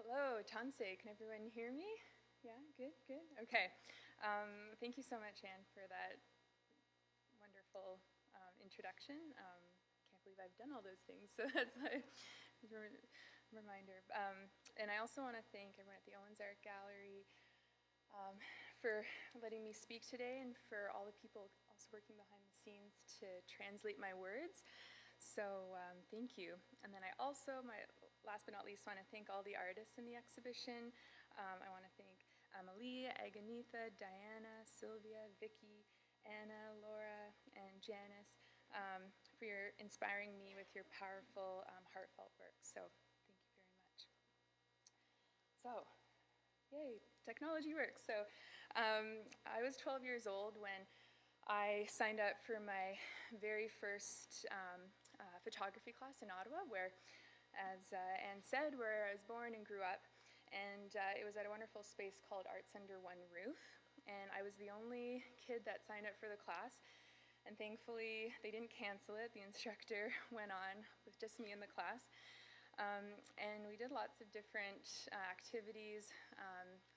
Hello, Tansei. Can everyone hear me? Yeah, good, good. Okay. Thank you so much, Anne, for that wonderful introduction. Can't believe I've done all those things, so that's a reminder. And I also want to thank everyone at the Owens Art Gallery for letting me speak today, and for all the people also working behind the scenes to translate my words. So thank you. And then I also, last but not least, want to thank all the artists in the exhibition. I want to thank Amalie, Aganetha, Diana, Sylvia, Vicky, Anna, Laura, and Janice for your inspiring me with your powerful, heartfelt work. So thank you very much. So, yay, technology works. So I was 12 years old when I signed up for my very first photography class in Ottawa, where, as Anne said, where I was born and grew up. And it was at a wonderful space called Arts Under One Roof. And I was the only kid that signed up for the class. And thankfully, they didn't cancel it. The instructor went on with just me in the class. And we did lots of different activities.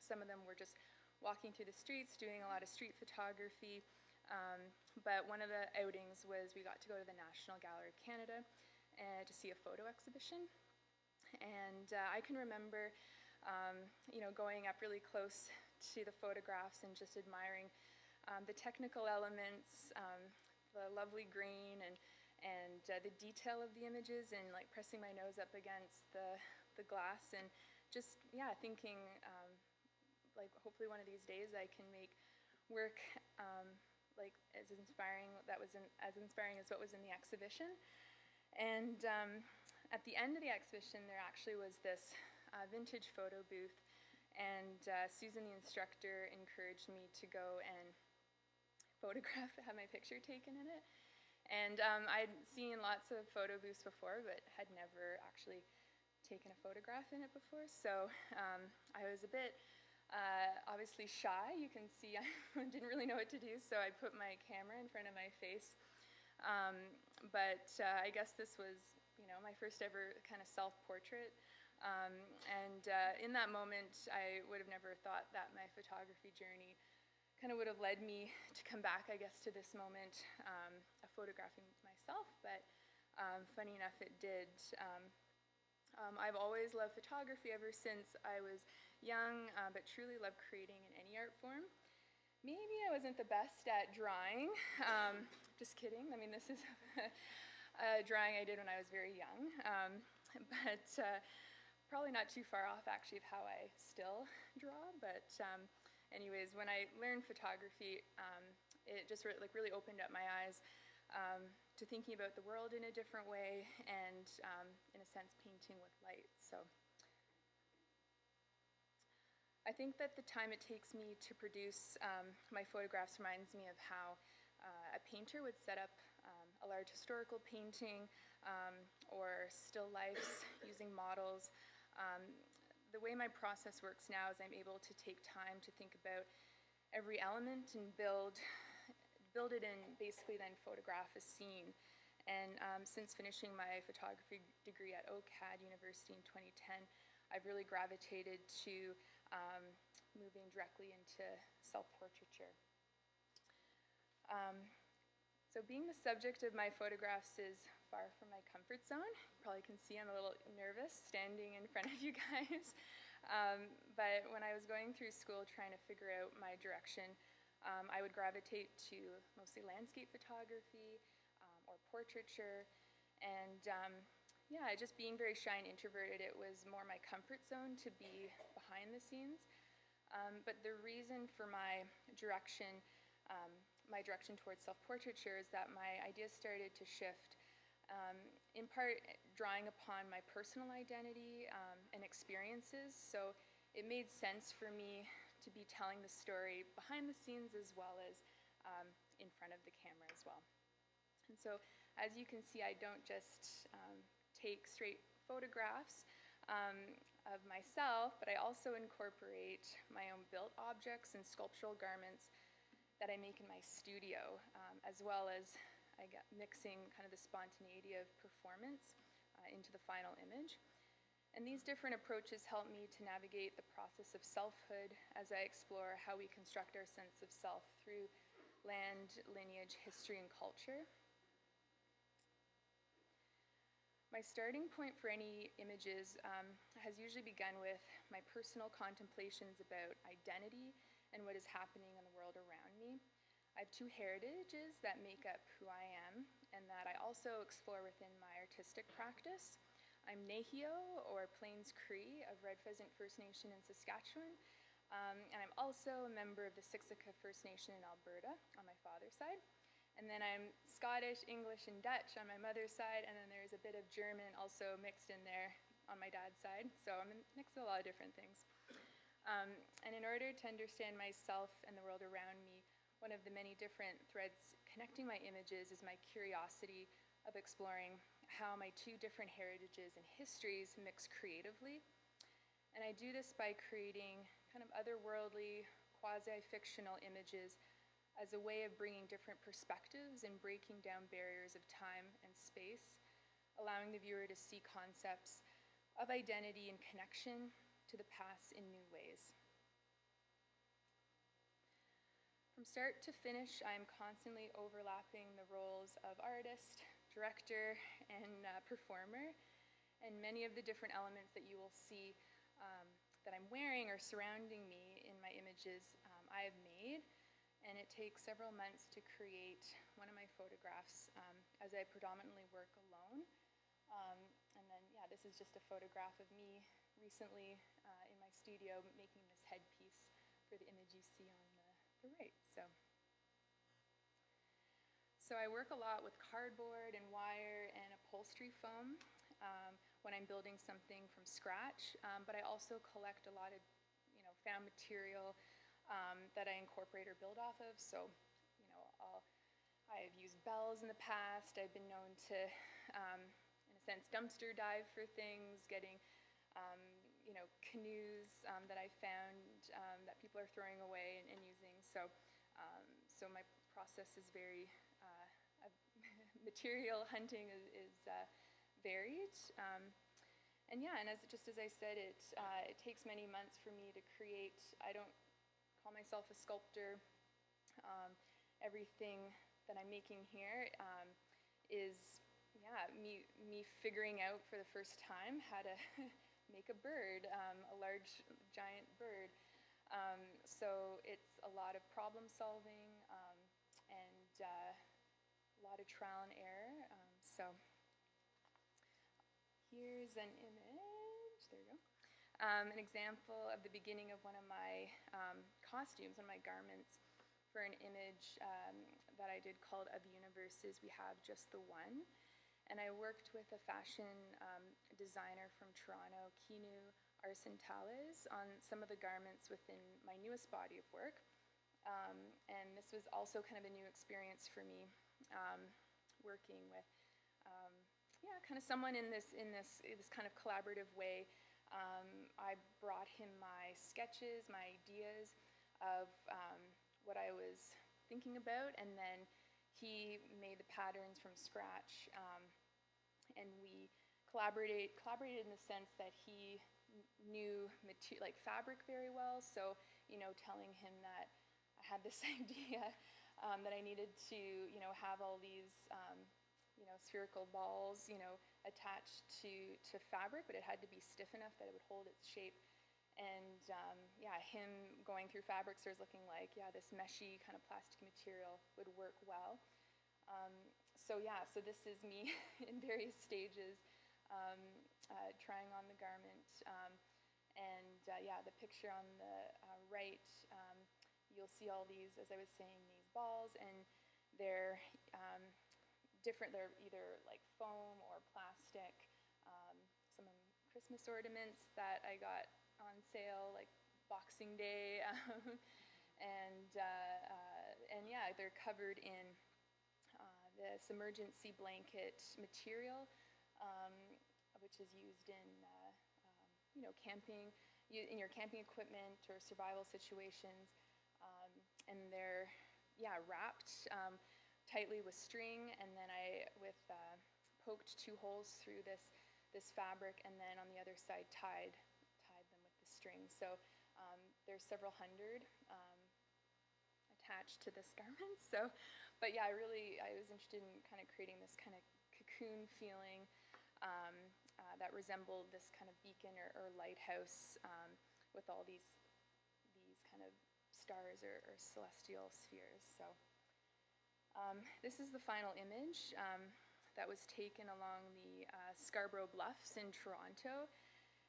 Some of them were just walking through the streets, doing a lot of street photography. But one of the outings was we got to go to the National Gallery of Canada to see a photo exhibition. And I can remember, going up really close to the photographs and just admiring the technical elements, the lovely grain, and the detail of the images, and like pressing my nose up against the glass, and just, yeah, thinking, like, hopefully one of these days I can make work like as inspiring as what was in the exhibition. And at the end of the exhibition, there actually was this vintage photo booth, and Susan, the instructor, encouraged me to go and photograph, have my picture taken in it. And I'd seen lots of photo booths before, but had never actually taken a photograph in it before. So I was a bit obviously shy. You can see I didn't really know what to do, so I put my camera in front of my face. But I guess this was, my first ever kind of self-portrait. And in that moment, I would have never thought that my photography journey kind of would have led me to come back, I guess, to this moment of photographing myself. But funny enough, it did. I've always loved photography ever since I was young, but truly love creating in any art form. Maybe I wasn't the best at drawing. Just kidding. I mean, this is a drawing I did when I was very young, but probably not too far off, actually, of how I still draw. But anyways, when I learned photography, it just really opened up my eyes to thinking about the world in a different way, and in a sense, painting with light. So I think that the time it takes me to produce my photographs reminds me of how a painter would set up a large historical painting or still lifes using models. The way my process works now is I'm able to take time to think about every element and build it and basically then photograph a scene. And since finishing my photography degree at OCAD University in 2010, I've really gravitated to moving directly into self-portraiture. So being the subject of my photographs is far from my comfort zone. You probably can see I'm a little nervous standing in front of you guys. But when I was going through school trying to figure out my direction, I would gravitate to mostly landscape photography or portraiture. And yeah, just being very shy and introverted, it was more my comfort zone to be behind the scenes. But the reason for my direction towards self-portraiture is that my ideas started to shift, in part drawing upon my personal identity and experiences. So it made sense for me to be telling the story behind the scenes as well as in front of the camera as well. And so, as you can see, I don't just take straight photographs of myself, but I also incorporate my own built objects and sculptural garments that I make in my studio, as well as I mixing kind of the spontaneity of performance into the final image. And these different approaches help me to navigate the process of selfhood as I explore how we construct our sense of self through land, lineage, history, and culture. My starting point for any images has usually begun with my personal contemplations about identity and what is happening in the world around me. I have two heritages that make up who I am and that I also explore within my artistic practice. I'm Nehio, or Plains Cree, of Red Pheasant First Nation in Saskatchewan, and I'm also a member of the Siksika First Nation in Alberta on my father's side. And then I'm Scottish, English, and Dutch on my mother's side, and then there's a bit of German also mixed in there on my dad's side. So I'm mixed with a lot of different things. And in order to understand myself and the world around me, one of the many different threads connecting my images is my curiosity of exploring how my two different heritages and histories mix creatively. And I do this by creating kind of otherworldly, quasi-fictional images as a way of bringing different perspectives and breaking down barriers of time and space, allowing the viewer to see concepts of identity and connection to the past in new ways. From start to finish, I am constantly overlapping the roles of artist, director, and performer, and many of the different elements that you will see that I'm wearing or surrounding me in my images I have made, and it takes several months to create one of my photographs as I predominantly work alone. And then, yeah, this is just a photograph of me recently in my studio making this headpiece for the image you see on the right. So I work a lot with cardboard and wire and upholstery foam when I'm building something from scratch, but I also collect a lot of found material that I incorporate or build off of. So I've used bells in the past. I've been known to, in a sense, dumpster dive for things, getting canoes that I found that people are throwing away and using. So my process is very material hunting is varied, and yeah, and just as I said, it takes many months for me to create. I don't call myself a sculptor. Everything that I'm making here is me figuring out for the first time how to make a bird, a large giant bird. So it's a lot of problem solving and a lot of trial and error. So here's an image, there you go. An example of the beginning of one of my costumes, one of my garments for an image that I did called Of Universes, We Have Just the One. And I worked with a fashion designer from Toronto, Kinu Arsentales, on some of the garments within my newest body of work. And this was also kind of a new experience for me, working with, kind of someone in this kind of collaborative way. I brought him my sketches, my ideas of what I was thinking about, and then he made the patterns from scratch. And we collaborated in the sense that he knew fabric very well. So, telling him that I had this idea that I needed to, have all these, spherical balls, attached to fabric, but it had to be stiff enough that it would hold its shape. And him going through fabric stores looking like, this meshy kind of plastic material would work well. So this is me in various stages, trying on the garment. The picture on the right, you'll see all these, as I was saying, these balls, and they're different. They're either like foam or plastic. Some Christmas ornaments that I got on sale, like Boxing Day, they're covered in this emergency blanket material, which is used in camping, in your camping equipment or survival situations, and they're wrapped tightly with string, and then I poked 2 holes through this this fabric, and then on the other side tied them with the string. So there's several hundred attached to this garment. So, but yeah, I was interested in kind of creating this kind of cocoon feeling that resembled this kind of beacon or lighthouse with all these kind of stars or celestial spheres. So this is the final image that was taken along the Scarborough Bluffs in Toronto.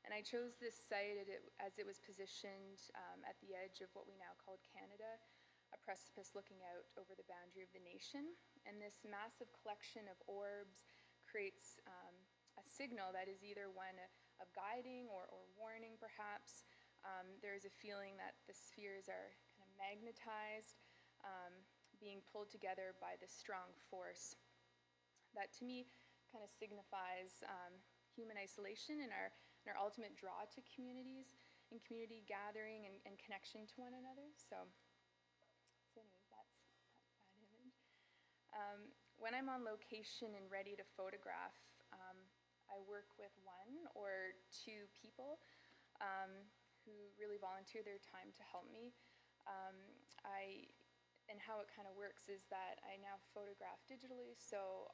And I chose this site as it was positioned at the edge of what we now call Canada, a precipice looking out over the boundary of the nation. And this massive collection of orbs creates a signal that is either one of guiding or warning, perhaps. There is a feeling that the spheres are kind of magnetized, being pulled together by this strong force that to me kind of signifies human isolation and our ultimate draw to communities and community gathering and connection to one another. So anyways, that's that image. When I'm on location and ready to photograph, I work with one or two people who really volunteer their time to help me. And how it kind of works is that I now photograph digitally, so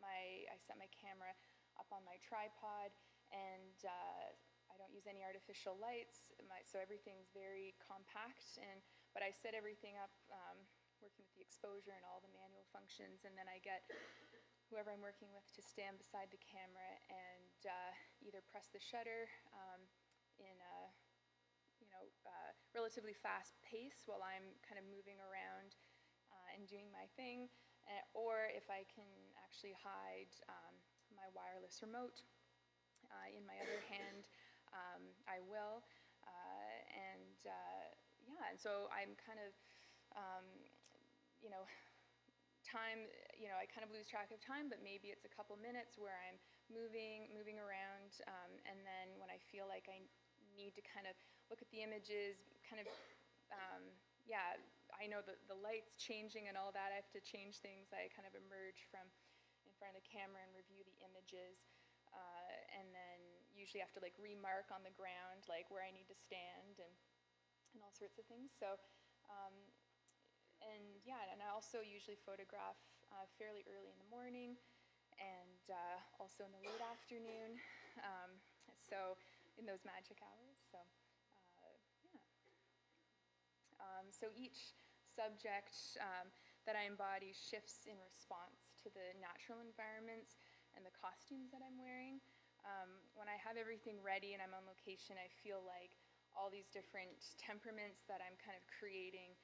I set my camera up on my tripod, and I don't use any artificial lights, so everything's very compact, but I set everything up working with the exposure and all the manual functions, and then I get whoever I'm working with to stand beside the camera and either press the shutter in a relatively fast pace while I'm kind of moving around and doing my thing, or if I can actually hide my wireless remote in my other hand, I will. And so I'm kind of, time, I kind of lose track of time, but maybe it's a couple minutes where I'm moving around, and then when I feel like I need to kind of look at the images, kind of, I know the light's changing and all that, I have to change things. I kind of emerge from in front of the camera and review the images, and then usually have to like remark on the ground, like where I need to stand and all sorts of things. So, and I also usually photograph fairly early in the morning and also in the late afternoon, so in those magic hours. So, so each subject that I embody shifts in response to the natural environments and the costumes that I'm wearing. When I have everything ready and I'm on location, I feel like all these different temperaments that I'm kind of creating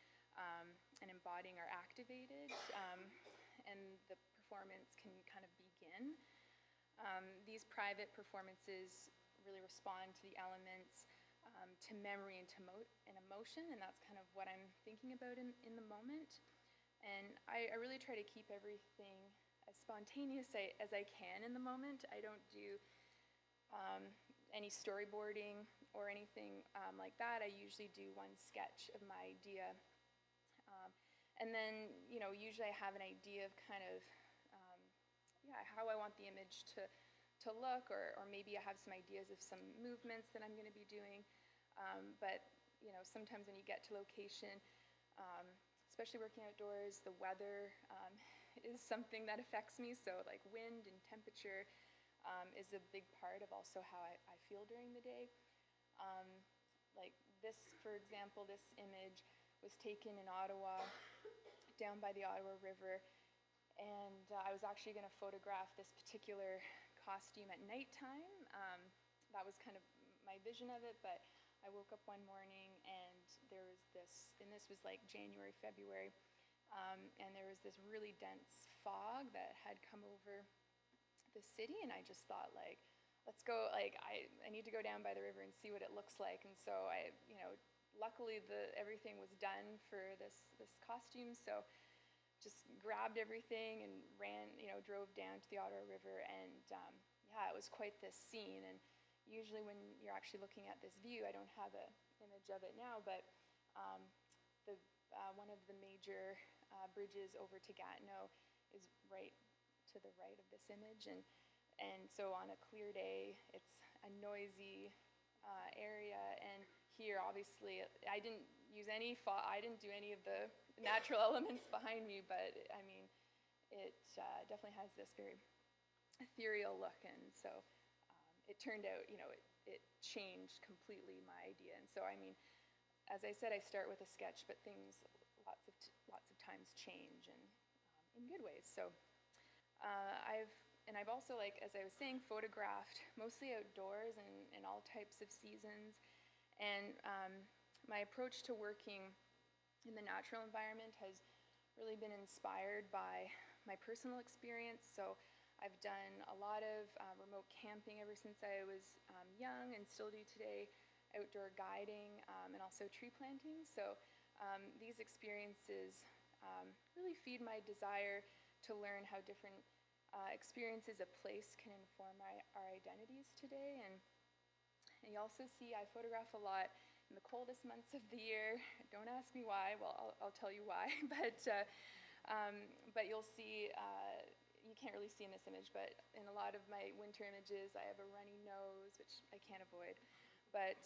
and embodying are activated, and the performance can kind of begin. These private performances really respond to the elements, to memory and to emotion, and that's kind of what I'm thinking about in the moment. And I really try to keep everything as spontaneous as I can in the moment. I don't do any storyboarding or anything like that. I usually do one sketch of my idea. And then, usually I have an idea of kind of, how I want the image to look, or maybe I have some ideas of some movements that I'm going to be doing. But, sometimes when you get to location, especially working outdoors, the weather is something that affects me. So like wind and temperature is a big part of also how I feel during the day. Like this, for example, this image was taken in Ottawa, down by the Ottawa River, and I was actually going to photograph this particular costume at nighttime. That was kind of my vision of it, but I woke up one morning and there was this, and this was like January, February, and there was this really dense fog that had come over the city, and I just thought, like, let's go, like, I need to go down by the river and see what it looks like. And so I, luckily everything was done for this costume, so just grabbed everything and ran, drove down to the Ottawa River, and it was quite this scene. And usually when you're actually looking at this view, I don't have an image of it now, but one of the major bridges over to Gatineau is right to the right of this image, and And so on a clear day, it's a noisy area. And here, obviously, I didn't use any I didn't do any of the natural elements behind me, but I mean, it definitely has this very ethereal look. And so it turned out, it changed completely my idea. And so, I mean, as I said, I start with a sketch, but things lots of times change, and in good ways. So I've also, like, as I was saying, photographed mostly outdoors and in all types of seasons. And my approach to working in the natural environment has really been inspired by my personal experience. So I've done a lot of remote camping ever since I was young, and still do today, outdoor guiding, and also tree planting. So these experiences really feed my desire to learn how different experiences of place can inform our identities today. And you also see I photograph a lot in the coldest months of the year. Don't ask me why. Well, I'll tell you why. But you'll see, you can't really see in this image, but in a lot of my winter images, I have a runny nose, which I can't avoid. But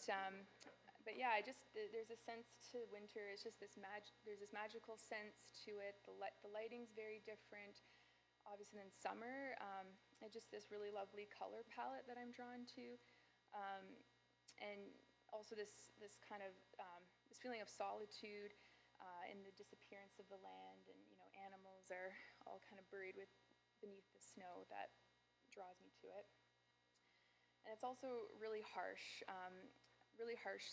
yeah, there's a sense to winter. It's just there's this magical sense to it. The lighting's very different, obviously, than summer. And just this really lovely color palette that I'm drawn to. And also this kind of this feeling of solitude in the disappearance of the land, and animals are all kind of buried beneath the snow that draws me to it. And it's also really harsh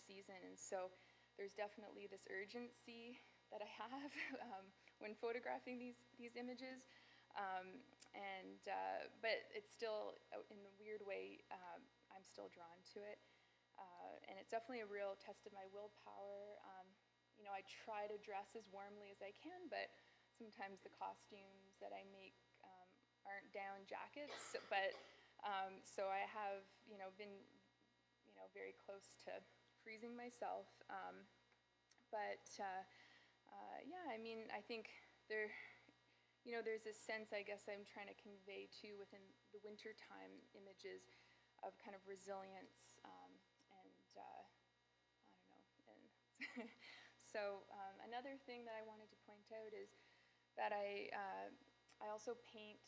season, and so there's definitely this urgency that I have when photographing these images, but it's still, in a weird way, I'm still drawn to it. And it's definitely a real test of my willpower. I try to dress as warmly as I can, but sometimes the costumes that I make aren't down jackets. But so I have, been, very close to freezing myself. Yeah, I mean, I think there's this sense, I guess, I'm trying to convey too within the wintertime images of kind of resilience, I don't know. And so another thing that I wanted to point out is that I also paint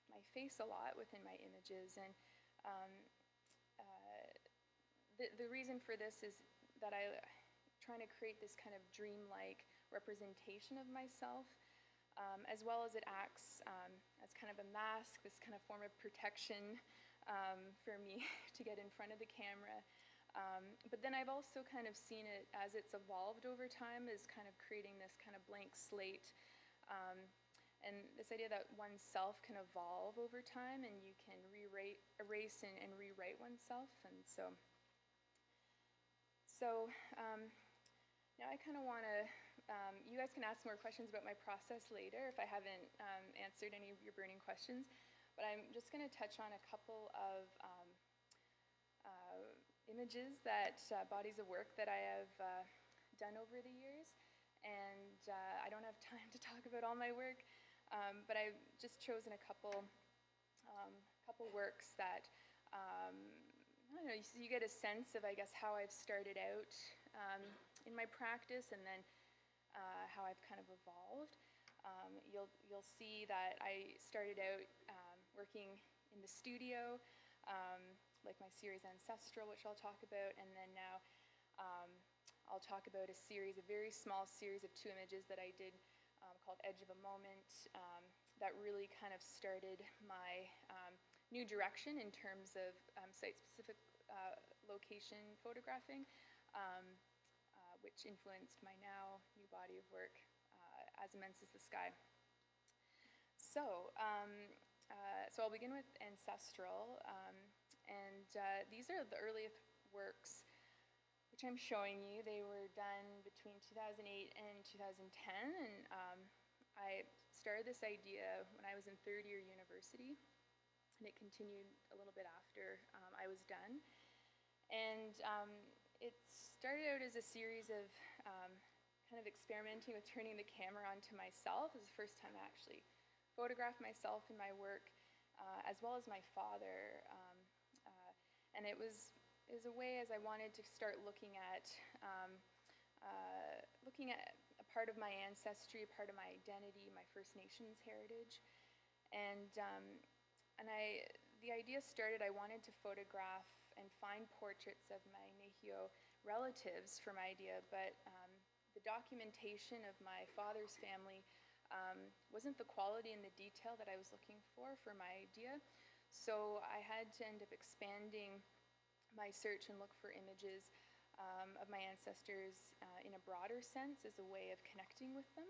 my face a lot within my images, and the reason for this is that I'm trying to create this kind of dreamlike representation of myself, as well as it acts as kind of a mask, this kind of form of protection for me to get in front of the camera. But then I've also kind of seen it as it's evolved over time as kind of creating this kind of blank slate, and this idea that oneself can evolve over time, and you can erase and rewrite oneself. And so now I kind of want to, you guys can ask more questions about my process later if I haven't answered any of your burning questions, but I'm just going to touch on a couple of images bodies of work that I have done over the years. And I don't have time to talk about all my work, but I've just chosen a couple works that, I don't know, so you get a sense of, I guess, how I've started out in my practice, and then how I've kind of evolved. You'll see that I started out working in the studio, like my series Ancestral, which I'll talk about, and then now I'll talk about a very small series of 2 images that I did called Edge of a Moment, that really kind of started my new direction in terms of site-specific location photographing, which influenced my now new body of work, As Immense as the Sky. So I'll begin with Ancestral, and these are the earliest works which I'm showing you. They were done between 2008 and 2010, and I started this idea when I was in third year university, and it continued a little bit after I was done. And it started out as a series of kind of experimenting with turning the camera onto myself. It was the first time I actually photographed myself in my work, as well as my father. And it was a way as I wanted to start looking at a part of my ancestry, a part of my identity, my First Nations heritage. And the idea started, I wanted to photograph and find portraits of my Nehio relatives for my idea, but the documentation of my father's family wasn't the quality and the detail that I was looking for my idea. So I had to end up expanding my search and look for images of my ancestors in a broader sense as a way of connecting with them.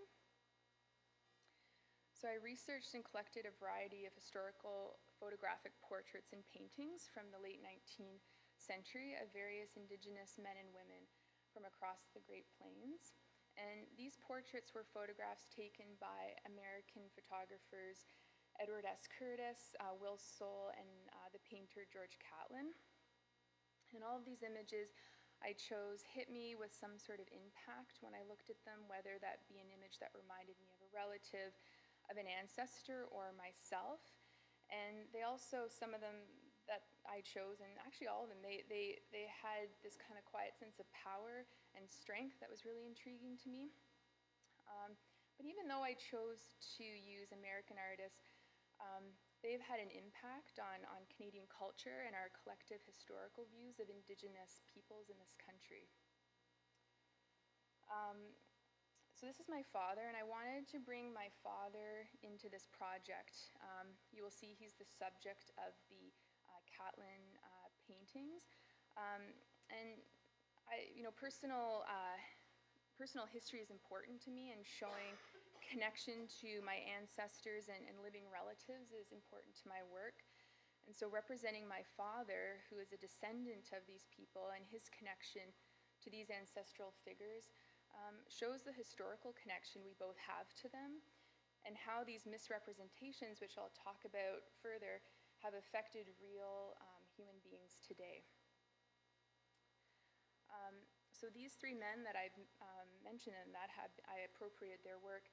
So I researched and collected a variety of historical photographic portraits and paintings from the late 19th century of various Indigenous men and women from across the Great Plains. And these portraits were photographs taken by American photographers Edward S. Curtis, Will Soule, and the painter George Catlin. And all of these images I chose hit me with some sort of impact when I looked at them, whether that be an image that reminded me of a relative, of an ancestor, or myself. And they also, some of them that I chose, and actually all of them, they had this kind of quiet sense of power and strength that was really intriguing to me. But even though I chose to use American artists, they've had an impact on Canadian culture and our collective historical views of Indigenous peoples in this country. So this is my father, and I wanted to bring my father into this project. You will see he's the subject of the Catlin paintings. And personal history is important to me, and showing connection to my ancestors and living relatives is important to my work. And so representing my father, who is a descendant of these people, and his connection to these ancestral figures shows the historical connection we both have to them, and how these misrepresentations, which I'll talk about further, have affected real human beings today. So these three men that I've mentioned and that I appropriated their work,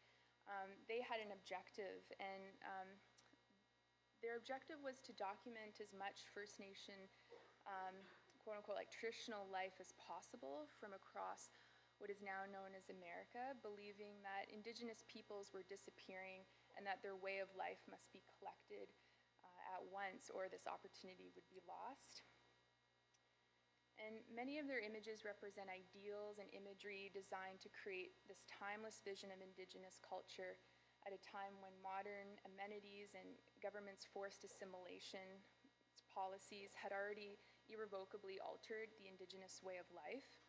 they had an objective, and their objective was to document as much First Nation, quote unquote, like traditional life as possible from across what is now known as America, believing that Indigenous peoples were disappearing and that their way of life must be collected at once, or this opportunity would be lost. And many of their images represent ideals and imagery designed to create this timeless vision of Indigenous culture at a time when modern amenities and government's forced assimilation policies had already irrevocably altered the Indigenous way of life.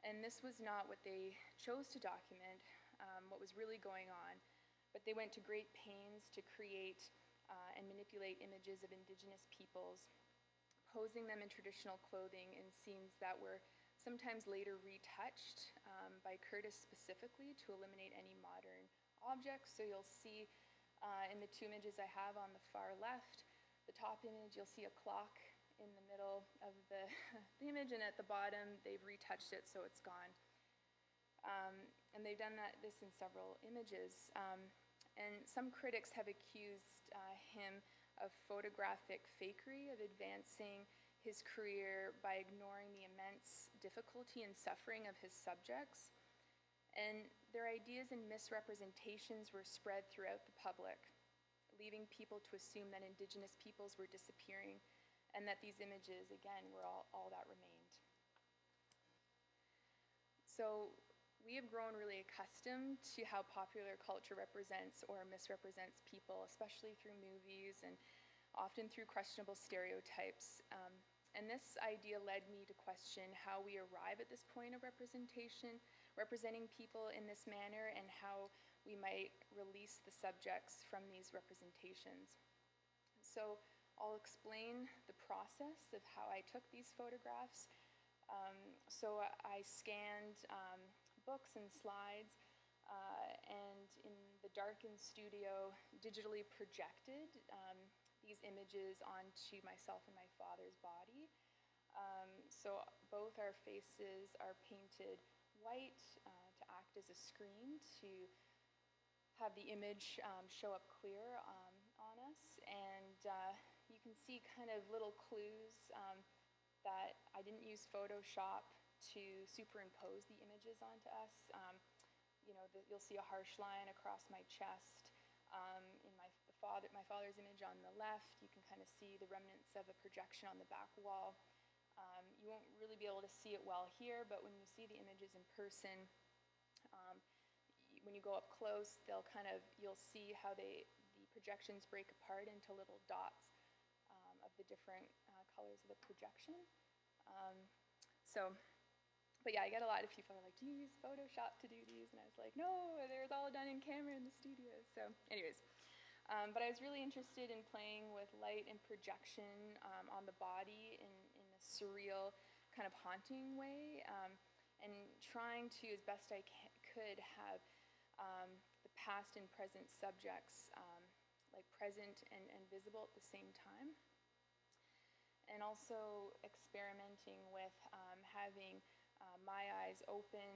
And this was not what they chose to document, what was really going on, but they went to great pains to create and manipulate images of Indigenous peoples, posing them in traditional clothing in scenes that were sometimes later retouched by Curtis specifically to eliminate any modern objects. So you'll see in the two images I have on the far left, the top image, you'll see a clock in the middle of the image, and at the bottom they've retouched it so it's gone. And they've done this in several images. And some critics have accused him of photographic fakery, of advancing his career by ignoring the immense difficulty and suffering of his subjects. And their ideas and misrepresentations were spread throughout the public, leaving people to assume that Indigenous peoples were disappearing, and that these images, again, were all that remained. So we have grown really accustomed to how popular culture represents or misrepresents people, especially through movies and often through questionable stereotypes. And this idea led me to question how we arrive at this point of representation, representing people in this manner, and how we might release the subjects from these representations. So I'll explain the process of how I took these photographs. So I scanned books and slides, and in the darkened studio, digitally projected these images onto myself and my father's body. So both our faces are painted white to act as a screen, to have the image show up clear on us, and you can see kind of little clues that I didn't use Photoshop to superimpose the images onto us. You'll see a harsh line across my chest. In my father's image on the left, you can kind of see the remnants of a projection on the back wall. You won't really be able to see it well here, but when you see the images in person, when you go up close, you'll see how the projections break apart into little dots of the different colors of the projection. But yeah, I get a lot of people are like, do you use Photoshop to do these? And I was like, no, they're all done in camera in the studio. So anyways, but I was really interested in playing with light and projection on the body in a surreal kind of haunting way, and trying to, as best I could, have the past and present subjects like present and visible at the same time. And also experimenting with having my eyes open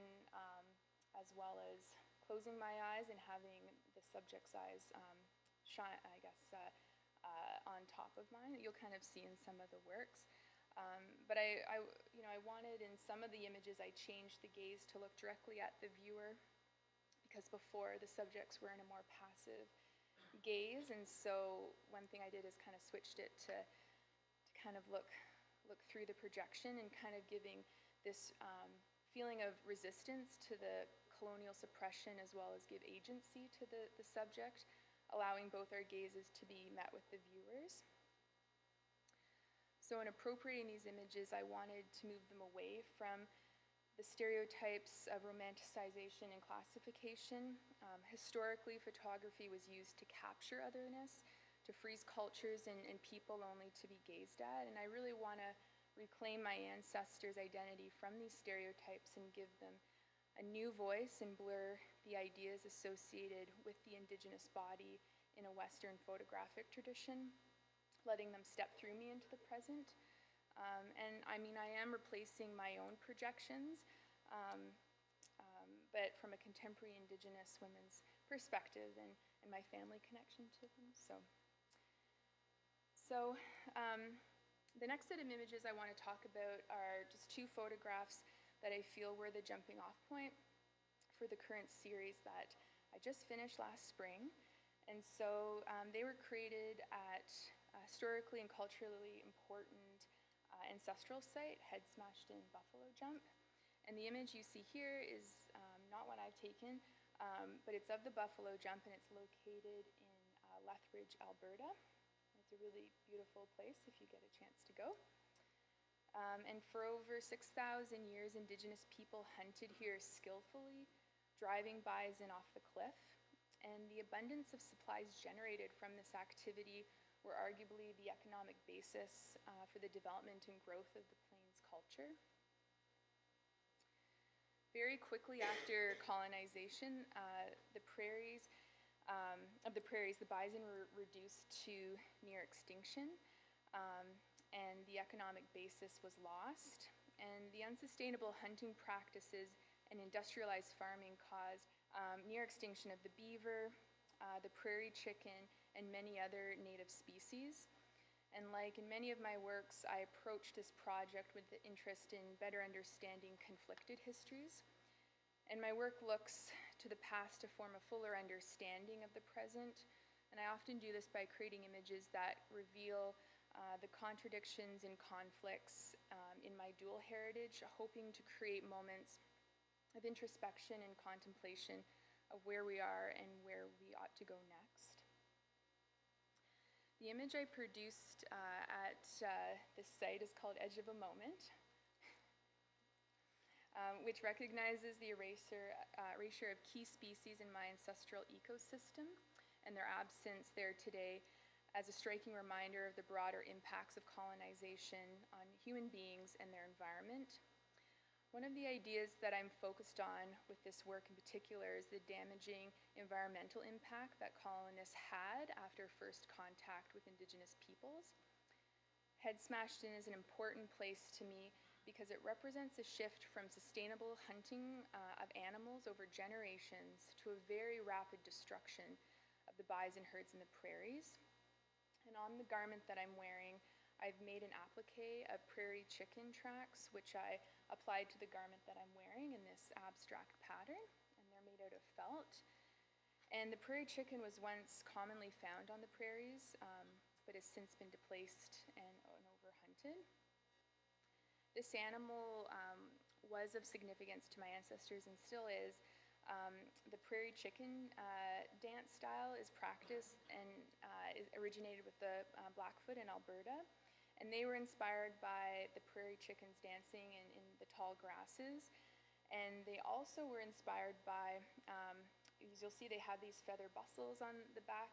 as well as closing my eyes and having the subject's eyes shine, I guess, on top of mine. You'll kind of see in some of the works. But I wanted, in some of the images, I changed the gaze to look directly at the viewer, because before the subjects were in a more passive gaze, and so one thing I did is kind of switched it to kind of look through the projection and kind of giving this feeling of resistance to the colonial suppression as well as give agency to the subject, allowing both our gazes to be met with the viewers. So in appropriating these images, I wanted to move them away from the stereotypes of romanticization and classification. Historically, photography was used to capture otherness, to freeze cultures and people only to be gazed at. And I really want to reclaim my ancestors' identity from these stereotypes and give them a new voice and blur the ideas associated with the Indigenous body in a Western photographic tradition, letting them step through me into the present. And I mean, I am replacing my own projections, but from a contemporary Indigenous women's perspective and my family connection to them. So the next set of images I want to talk about are just two photographs that I feel were the jumping off point for the current series that I just finished last spring. And so they were created at a historically and culturally important ancestral site, Head Smashed in Buffalo Jump. And the image you see here is not one I've taken, but it's of the Buffalo Jump, and it's located in Lethbridge, Alberta. It's a really beautiful place if you get a chance to go. And for over 6,000 years, Indigenous people hunted here skillfully, driving bison off the cliff. And the abundance of supplies generated from this activity were arguably the economic basis for the development and growth of the Plains culture. Very quickly after colonization, the bison were reduced to near extinction, and the economic basis was lost. And the unsustainable hunting practices and industrialized farming caused near extinction of the beaver, the prairie chicken, and many other native species. And like in many of my works, I approached this project with the interest in better understanding conflicted histories. And my work looks to the past to form a fuller understanding of the present. And I often do this by creating images that reveal the contradictions and conflicts in my dual heritage, hoping to create moments of introspection and contemplation of where we are and where we ought to go next. The image I produced at this site is called Edge of a Moment, which recognizes the erasure of key species in my ancestral ecosystem and their absence there today as a striking reminder of the broader impacts of colonization on human beings and their environment. One of the ideas that I'm focused on with this work in particular is the damaging environmental impact that colonists had after first contact with Indigenous peoples. Head Smashed In is an important place to me because it represents a shift from sustainable hunting of animals over generations to a very rapid destruction of the bison herds in the prairies. And on the garment that I'm wearing, I've made an applique of prairie chicken tracks, which I applied to the garment that I'm wearing in this abstract pattern, and they're made out of felt. And the prairie chicken was once commonly found on the prairies, but has since been displaced and overhunted. This animal was of significance to my ancestors and still is. The prairie chicken dance style is practiced and is originated with the Blackfoot in Alberta. And they were inspired by the prairie chickens dancing in the tall grasses. And they also were inspired by, as you'll see, they have these feather bustles on their back.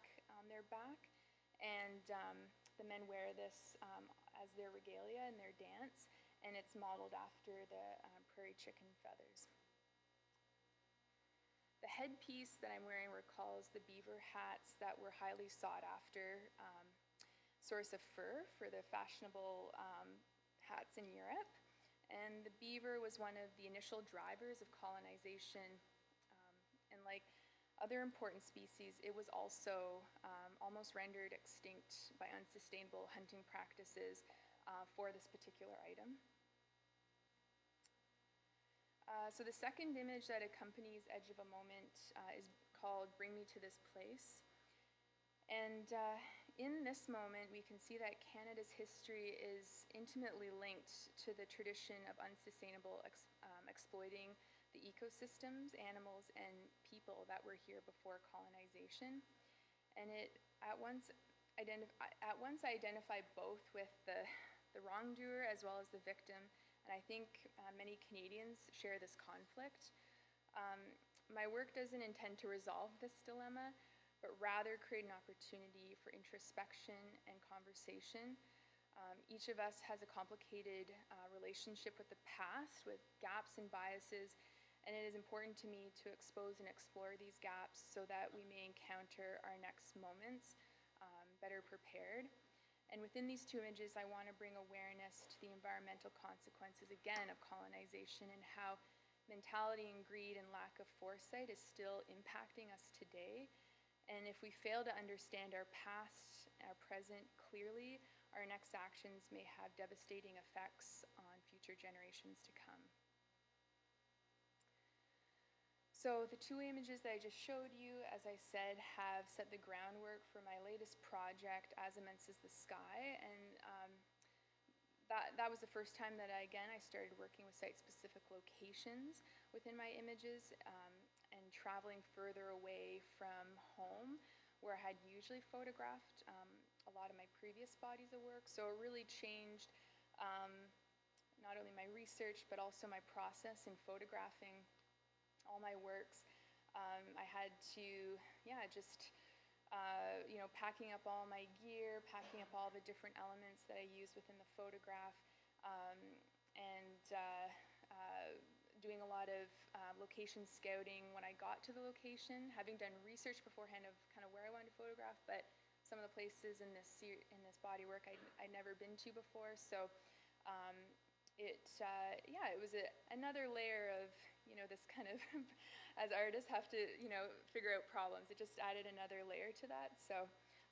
And the men wear this as their regalia in their dance. And it's modeled after the prairie chicken feathers. The headpiece that I'm wearing recalls the beaver hats that were highly sought after source of fur for the fashionable hats in Europe. And the beaver was one of the initial drivers of colonization. And like other important species, it was also almost rendered extinct by unsustainable hunting practices for this particular item. So the second image that accompanies Edge of a Moment is called Bring Me to This Place. And in this moment, we can see that Canada's history is intimately linked to the tradition of unsustainable exploiting the ecosystems, animals, and people that were here before colonization. And it at once identify both with the wrongdoer as well as the victim. And I think many Canadians share this conflict. My work doesn't intend to resolve this dilemma, but rather create an opportunity for introspection and conversation. Each of us has a complicated relationship with the past, with gaps and biases, and it is important to me to expose and explore these gaps so that we may encounter our next moments better prepared. And within these two images, I want to bring awareness to the environmental consequences, again, of colonization and how mentality and greed and lack of foresight is still impacting us today. And if we fail to understand our past, our present clearly, our next actions may have devastating effects on future generations to come. So the two images that I just showed you, as I said, have set the groundwork for my latest project, As Immense as the Sky, and that was the first time that I started working with site-specific locations within my images and traveling further away from home, where I had usually photographed a lot of my previous bodies of work. So it really changed not only my research, but also my process in photographing all my works. I had to, packing up all my gear, packing up all the different elements that I use within the photograph, and doing a lot of location scouting when I got to the location, having done research beforehand of kind of where I wanted to photograph, but some of the places in this body work I'd never been to before. So it was another layer of, this kind of, as artists have to, figure out problems. It just added another layer to that. So,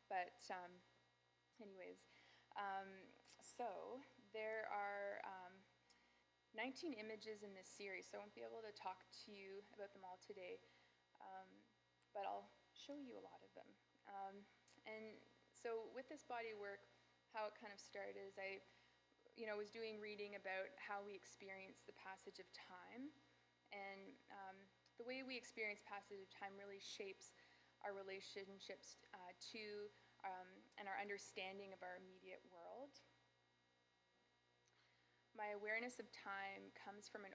but anyways, so there are 19 images in this series, so I won't be able to talk to you about them all today, but I'll show you a lot of them. And so with this body work, how it kind of started is I was doing reading about how we experience the passage of time. And the way we experience passage of time really shapes our relationships to and our understanding of our immediate world. My awareness of time comes from an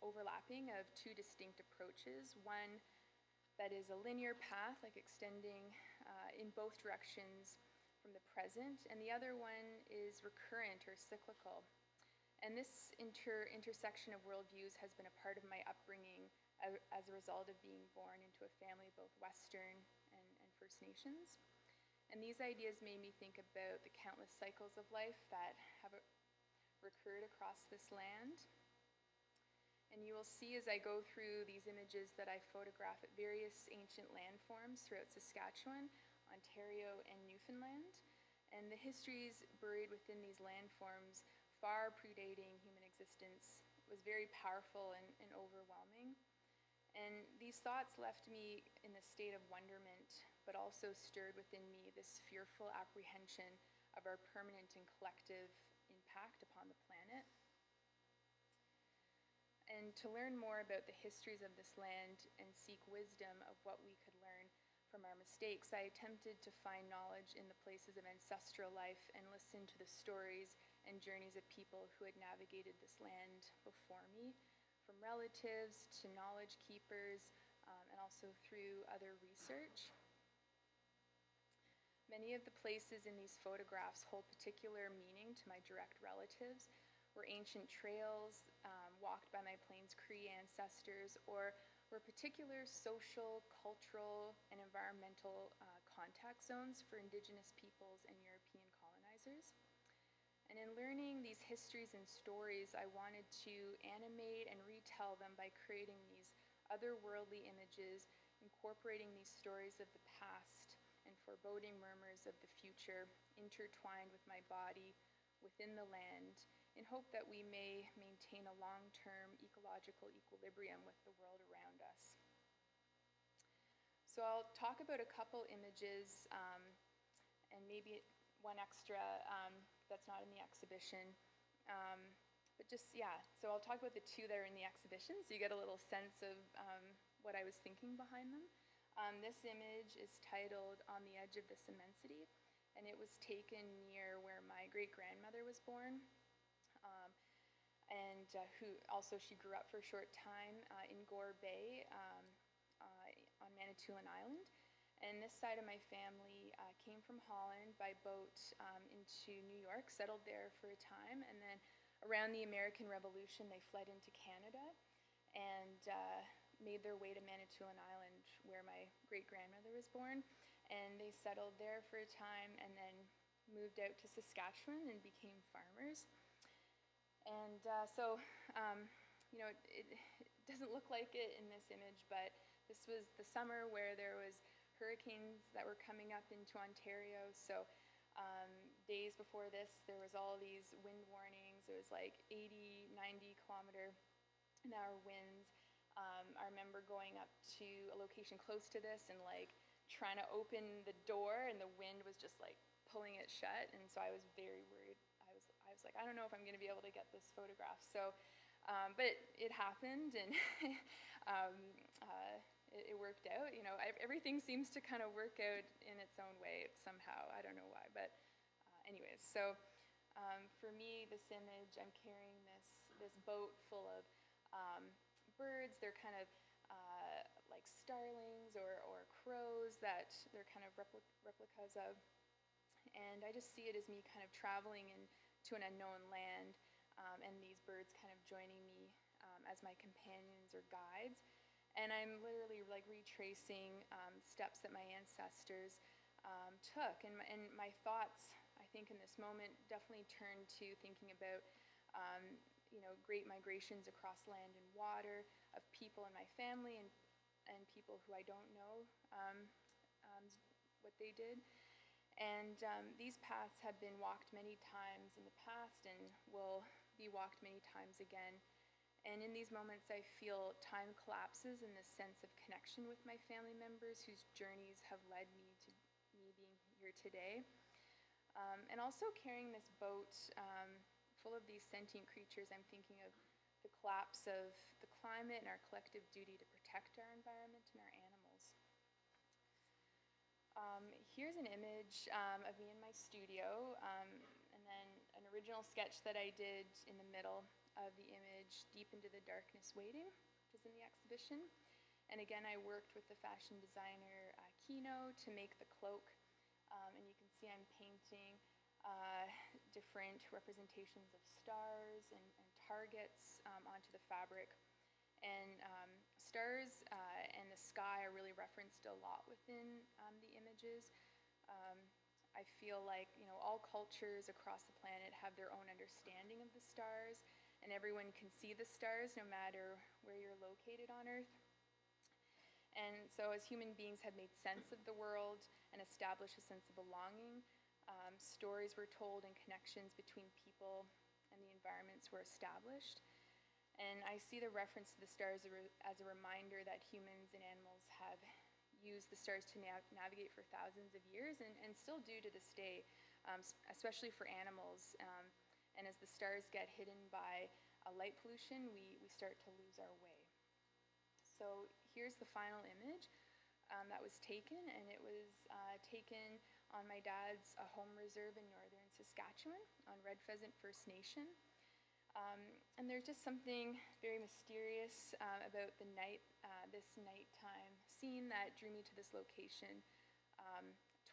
overlapping of two distinct approaches. One that is a linear path, like extending in both directions from the present, and the other one is recurrent or cyclical. And this intersection of worldviews has been a part of my upbringing as a result of being born into a family of both Western and First Nations. And these ideas made me think about the countless cycles of life that have recurred across this land. And you will see as I go through these images that I photograph at various ancient landforms throughout Saskatchewan, Ontario, and Newfoundland. And the histories buried within these landforms, far predating human existence, was very powerful and overwhelming. And these thoughts left me in a state of wonderment, but also stirred within me this fearful apprehension of our permanent and collective impact upon the planet. And to learn more about the histories of this land and seek wisdom of what we could learn from our mistakes, I attempted to find knowledge in the places of ancestral life and listen to the stories and journeys of people who had navigated this land before me, from relatives to knowledge keepers, and also through other research. Many of the places in these photographs hold particular meaning to my direct relatives, were ancient trails walked by my Plains Cree ancestors, or were particular social, cultural, and environmental contact zones for Indigenous peoples and European colonizers. And in learning these histories and stories, I wanted to animate and retell them by creating these otherworldly images, incorporating these stories of the past and foreboding murmurs of the future, intertwined with my body within the land, in hope that we may maintain a long-term ecological equilibrium with the world around us. So I'll talk about a couple images and maybe one extra that's not in the exhibition. But just, yeah, so I'll talk about the two that are in the exhibition so you get a little sense of what I was thinking behind them. This image is titled On the Edge of This Immensity, and it was taken near where my great-grandmother was born. And who also she grew up for a short time in Gore Bay on Manitoulin Island. And this side of my family came from Holland by boat into New York, settled there for a time, and then around the American Revolution they fled into Canada and made their way to Manitoulin Island where my great-grandmother was born. And they settled there for a time and then moved out to Saskatchewan and became farmers. And it doesn't look like it in this image, but this was the summer where there was hurricanes that were coming up into Ontario. So days before this, there was all these wind warnings. It was like 80, 90 kilometer an hour winds. I remember going up to a location close to this and like trying to open the door, and the wind was just like pulling it shut. And so I was very worried. I was like, I don't know if I'm going to be able to get this photograph. So, but it happened, and it worked out. You know, everything seems to kind of work out in its own way somehow. I don't know why, but anyways. So for me, this image, I'm carrying this boat full of birds. They're kind of like starlings or crows that they're kind of replicas of. And I just see it as me kind of traveling into an unknown land, and these birds kind of joining me as my companions or guides. And I'm literally like retracing steps that my ancestors took. And my thoughts, I think in this moment, definitely turned to thinking about great migrations across land and water of people in my family and people who I don't know what they did. And these paths have been walked many times in the past and will be walked many times again. And in these moments, I feel time collapses in this sense of connection with my family members whose journeys have led me to me being here today. And also carrying this boat full of these sentient creatures, I'm thinking of the collapse of the climate and our collective duty to protect our environment and our animals. Here's an image of me in my studio, and then an original sketch that I did in the middle of the image, Deep into the Darkness Waiting, which is in the exhibition. And again, I worked with the fashion designer Kino to make the cloak, and you can see I'm painting different representations of stars and targets onto the fabric. And stars and the sky are really referenced a lot within the images. I feel like, all cultures across the planet have their own understanding of the stars, and everyone can see the stars no matter where you're located on Earth. And so as human beings have made sense of the world and established a sense of belonging, Stories were told and connections between people and the environments were established. And I see the reference to the stars as a reminder that humans and animals have used the stars to navigate for thousands of years and still do to this day, especially for animals. And as the stars get hidden by light pollution, we start to lose our way. So here's the final image that was taken, and it was taken on my dad's home reserve in northern Saskatchewan on Red Pheasant First Nation. And there's just something very mysterious about the night, this nighttime scene that drew me to this location.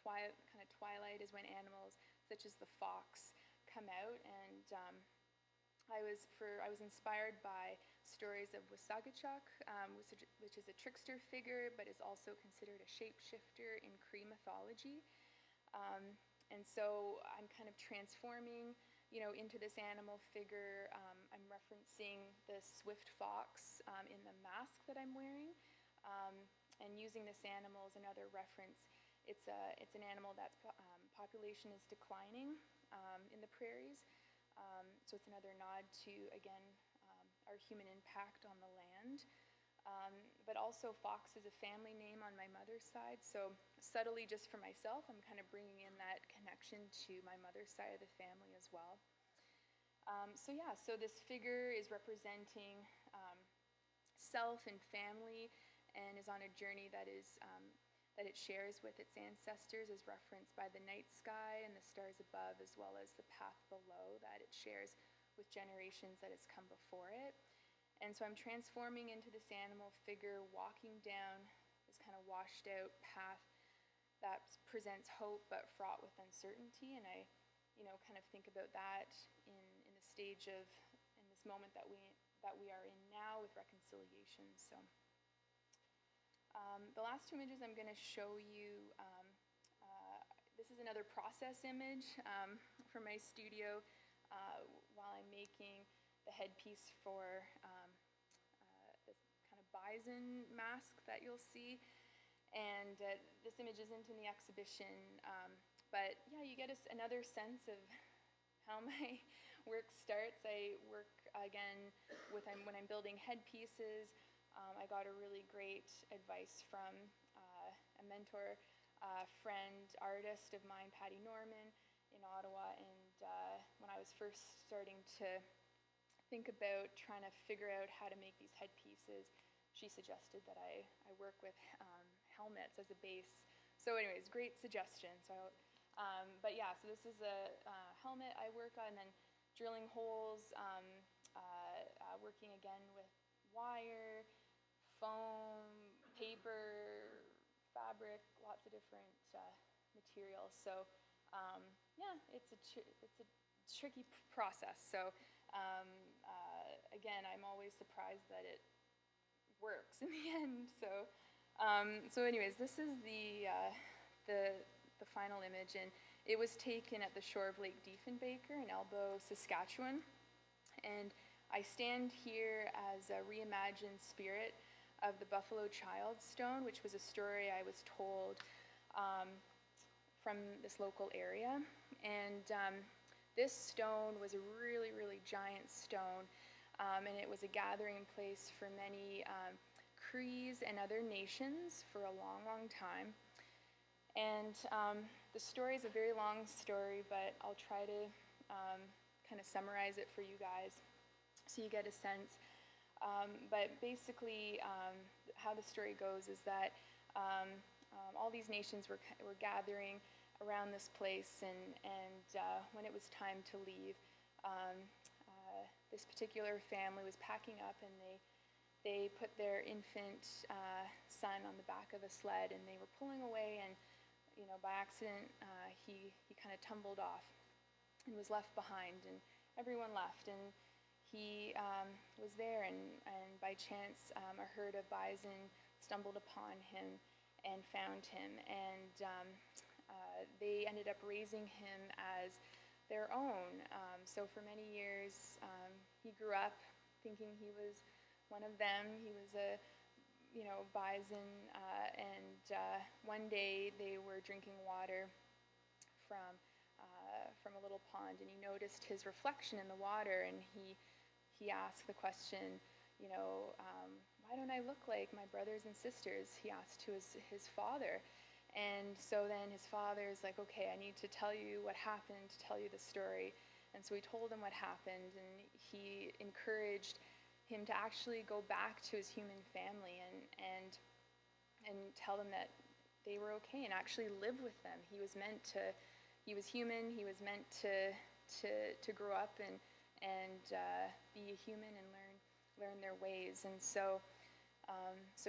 Kind of twilight is when animals such as the fox come out, and I was inspired by stories of Wasagachuk, which is a trickster figure, but is also considered a shapeshifter in Cree mythology. And so I'm kind of transforming, into this animal figure. I'm referencing the swift fox in the mask that I'm wearing, and using this animal as another reference. It's an animal that's population is declining in the prairies. So it's another nod to, again, our human impact on the land. But also fox is a family name on my mother's side, so subtly just for myself, I'm kind of bringing in that connection to my mother's side of the family as well. So this figure is representing self and family, and is on a journey that it shares with its ancestors, as referenced by the night sky and the stars above, as well as the path below that it shares with generations that has come before it. And so I'm transforming into this animal figure, walking down this kind of washed out path that presents hope but fraught with uncertainty. And I, kind of think about that in the stage of, in this moment that we are in now with reconciliation. So the last two images I'm going to show you, this is another process image from my studio while I'm making the headpiece for this kind of bison mask that you'll see. And this image isn't in the exhibition, but yeah, you get another sense of how my work starts. I work, again, when I'm building headpieces. I got a really great advice from a mentor, friend, artist of mine, Patty Norman, in Ottawa. And when I was first starting to think about trying to figure out how to make these headpieces, she suggested that I work with helmets as a base. So anyways, great suggestion. But yeah, so this is a helmet I work on, and then drilling holes, working again with wire, foam, paper, fabric, lots of different materials. So yeah, it's a tricky process. So again, I'm always surprised that it works in the end. So anyways, this is the final image, and it was taken at the shore of Lake Diefenbaker in Elbow, Saskatchewan. And I stand here as a reimagined spirit of the Buffalo Child Stone, which was a story I was told from this local area. And this stone was a really, really giant stone, and it was a gathering place for many Crees and other nations for a long, long time. And the story is a very long story, but I'll try to kind of summarize it for you guys so you get a sense. But basically, how the story goes is that all these nations were gathering around this place, and when it was time to leave, this particular family was packing up, and they put their infant son on the back of a sled, and they were pulling away, and by accident he kind of tumbled off and was left behind, and everyone left, and he was there, and by chance a herd of bison stumbled upon him and found him, and they ended up raising him as their own. So for many years he grew up thinking he was one of them. He was a bison, and one day they were drinking water from little pond, and he noticed his reflection in the water, and he asked the question, you know, why don't I look like my brothers and sisters? He asked to his father. And so then his father is like, okay, I need to tell you what happened, to tell you the story. And so he told him what happened, and he encouraged him to actually go back to his human family and tell them that they were okay and actually live with them. He was human, he was meant to grow up and be a human and learn their ways. And so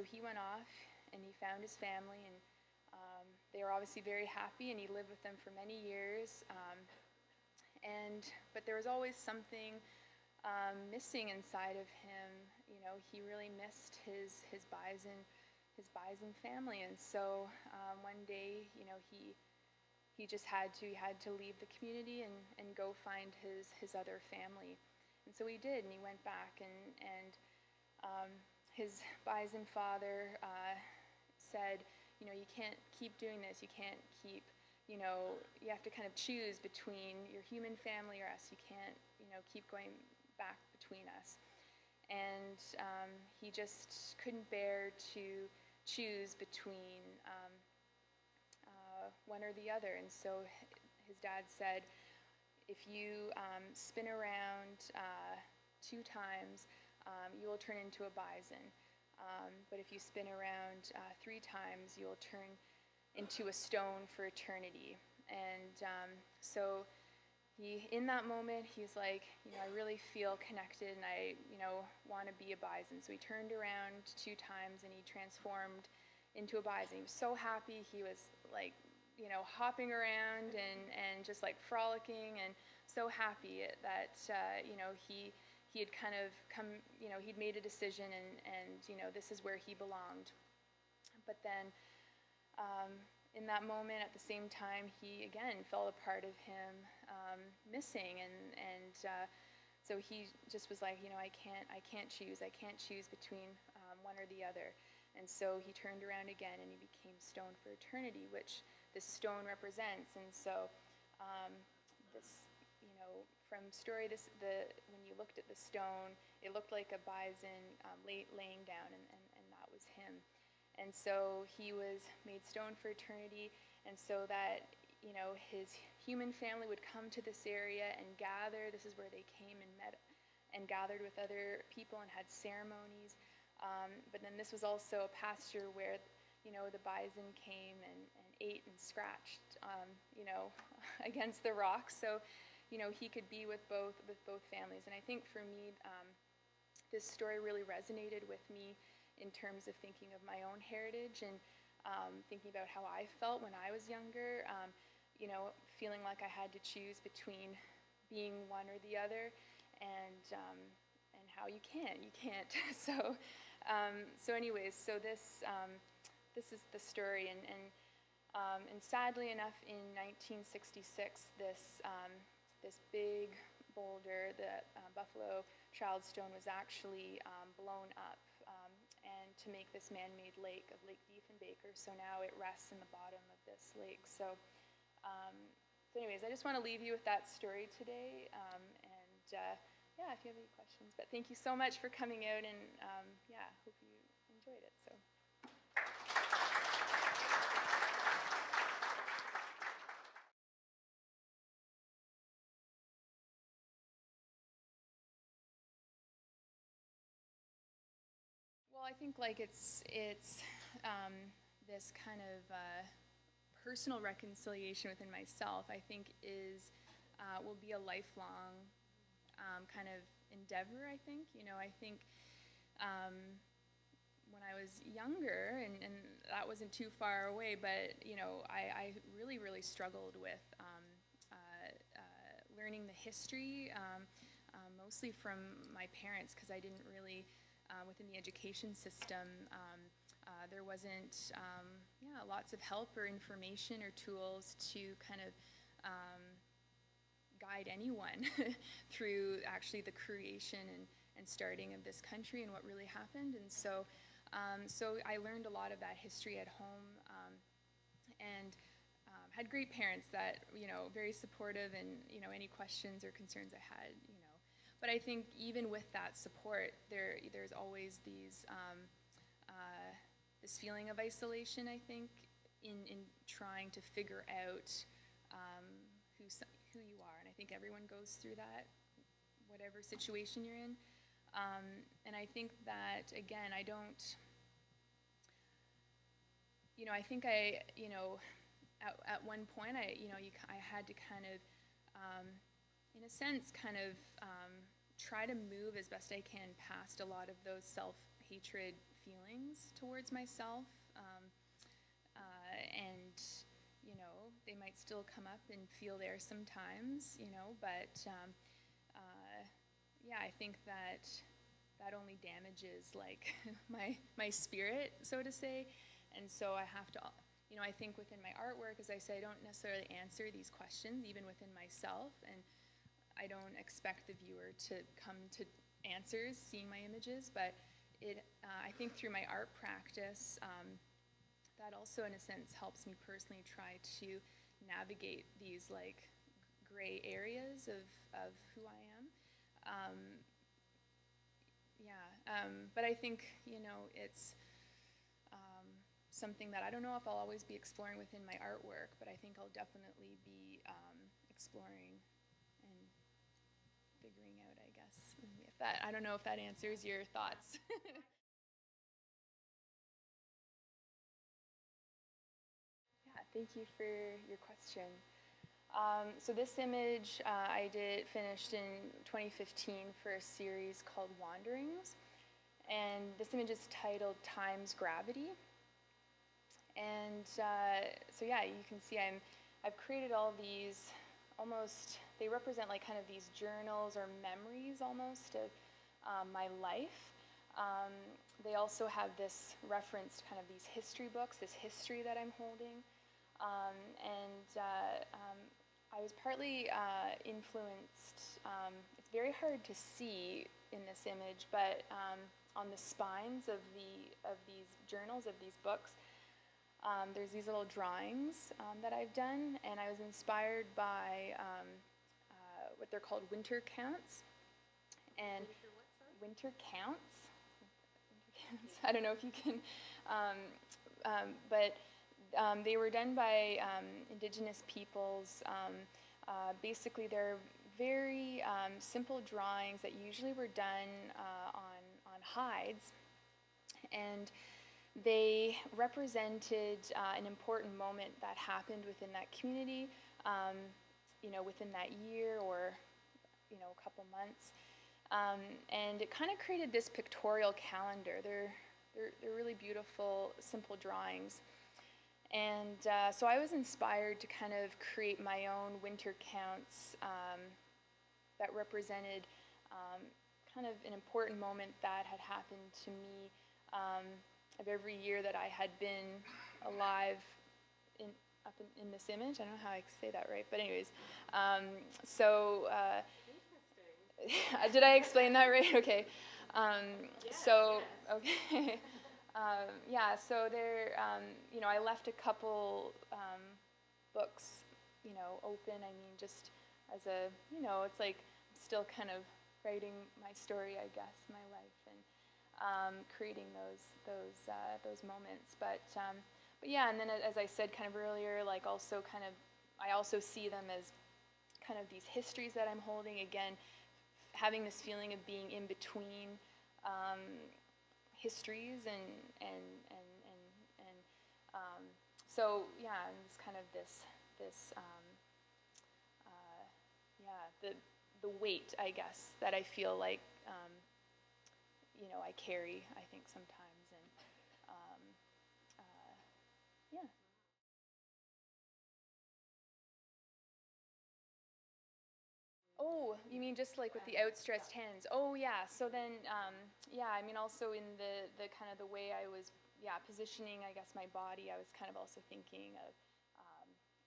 he went off and he found his family, and they were obviously very happy, and he lived with them for many years. But there was always something missing inside of him. You know, he really missed his bison family, and so one day, you know, he just had to leave the community and go find his other family. And so he did, and he went back, and his bison father said, you know, you can't keep doing this. You can't keep, you know, you have to kind of choose between your human family or us. You can't, you know, keep going back between us. And he just couldn't bear to choose between one or the other. And so his dad said, if you spin around 2 times, you will turn into a bison. But if you spin around 3 times, you'll turn into a stone for eternity. And so in that moment, he's like, you know, I really feel connected, and I, you know, want to be a bison. So he turned around 2 times, and he transformed into a bison. He was so happy. He was like, you know, hopping around and just like frolicking, and so happy that, you know, he had kind of come, you know, he'd made a decision, and you know, this is where he belonged. But then in that moment, at the same time, he again felt a part of him missing, and so he just was like, you know, I can't choose between one or the other. And so he turned around again, and he became stone for eternity, which this stone represents. And so this, you know, from story, when you looked at the stone, it looked like a bison laying down, and that was him. And so he was made stone for eternity, and so that, you know, his human family would come to this area and gather. This is where they came and met and gathered with other people and had ceremonies. But then this was also a pasture where, you know, the bison came and ate and scratched, you know, against the rocks. So, you know, he could be with both families. And I think for me, this story really resonated with me in terms of thinking of my own heritage and thinking about how I felt when I was younger, you know, feeling like I had to choose between being one or the other, and how you can't. So anyways, so this is the story, and sadly enough, in 1966, this big boulder, the Buffalo Child Stone, was actually blown up, and to make this man-made lake of Lake Diefenbaker. So now it rests in the bottom of this lake. So anyways, I just want to leave you with that story today, yeah, if you have any questions. But thank you so much for coming out, and yeah, hope you enjoyed it. So. Well, I think like it's this kind of personal reconciliation within myself. I think will be a lifelong kind of endeavor. I think, you know, I think when I was younger, and that wasn't too far away, but you know, I really struggled with learning the history, mostly from my parents, because I didn't really. Within the education system, there wasn't lots of help or information or tools to kind of guide anyone through actually the creation and starting of this country and what really happened. And so I learned a lot of that history at home, and had great parents that, very supportive, and, any questions or concerns I had, But I think even with that support, there's always these, this feeling of isolation, I think, in trying to figure out who you are. And I think everyone goes through that, whatever situation you're in. And I think that, again, I don't, I think at one point, I had to kind of, in a sense, try to move as best I can past a lot of those self-hatred feelings towards myself. And, they might still come up and feel there sometimes, but, yeah, I think that only damages, like, my spirit, so to say. And so I have to, I think within my artwork, as I say, I don't necessarily answer these questions, even within myself, and I don't expect the viewer to come to answers seeing my images, but I think through my art practice, that also, in a sense, helps me personally try to navigate these, like, gray areas of who I am. But I think, it's something that I don't know if I'll always be exploring within my artwork, but I think I'll definitely be exploring and figuring out, I guess. I don't know if that answers your thoughts. Yeah, thank you for your question. So this image I finished in 2015 for a series called Wanderings, and this image is titled Time's Gravity. And so yeah, you can see I've created all these almost, they represent like kind of these journals or memories almost of my life. They also have this reference to kind of these history books, this history that I'm holding. I was partly influenced, it's very hard to see in this image, but on the spines of these journals, of these books, there's these little drawings that I've done, and I was inspired by what they're called winter counts. And winter counts? I don't know if you can, but they were done by Indigenous peoples. Basically, they're very simple drawings that usually were done on hides, and they represented an important moment that happened within that community, within that year or, a couple months. And it kind of created this pictorial calendar. They're really beautiful, simple drawings. And so I was inspired to kind of create my own winter counts that represented kind of an important moment that had happened to me of every year that I had been alive up in this image. I don't know how I say that right, but anyways. Did I explain that right? Okay. Okay. Yeah, so there, I left a couple books, open. I mean, just as a, it's like I'm still kind of writing my story, I guess, my life, and creating those moments. But yeah, and then as I said kind of earlier, like also kind of, I also see them as kind of these histories that I'm holding. Again, having this feeling of being in between histories and so yeah, and it's kind of this the weight, I guess, that I feel like I carry, I think, sometimes, and yeah. Oh, you mean just like with the outstretched hands? Oh, yeah. So then, yeah, I mean, also in the kind of the way I was, positioning, I guess, my body, I was kind of also thinking of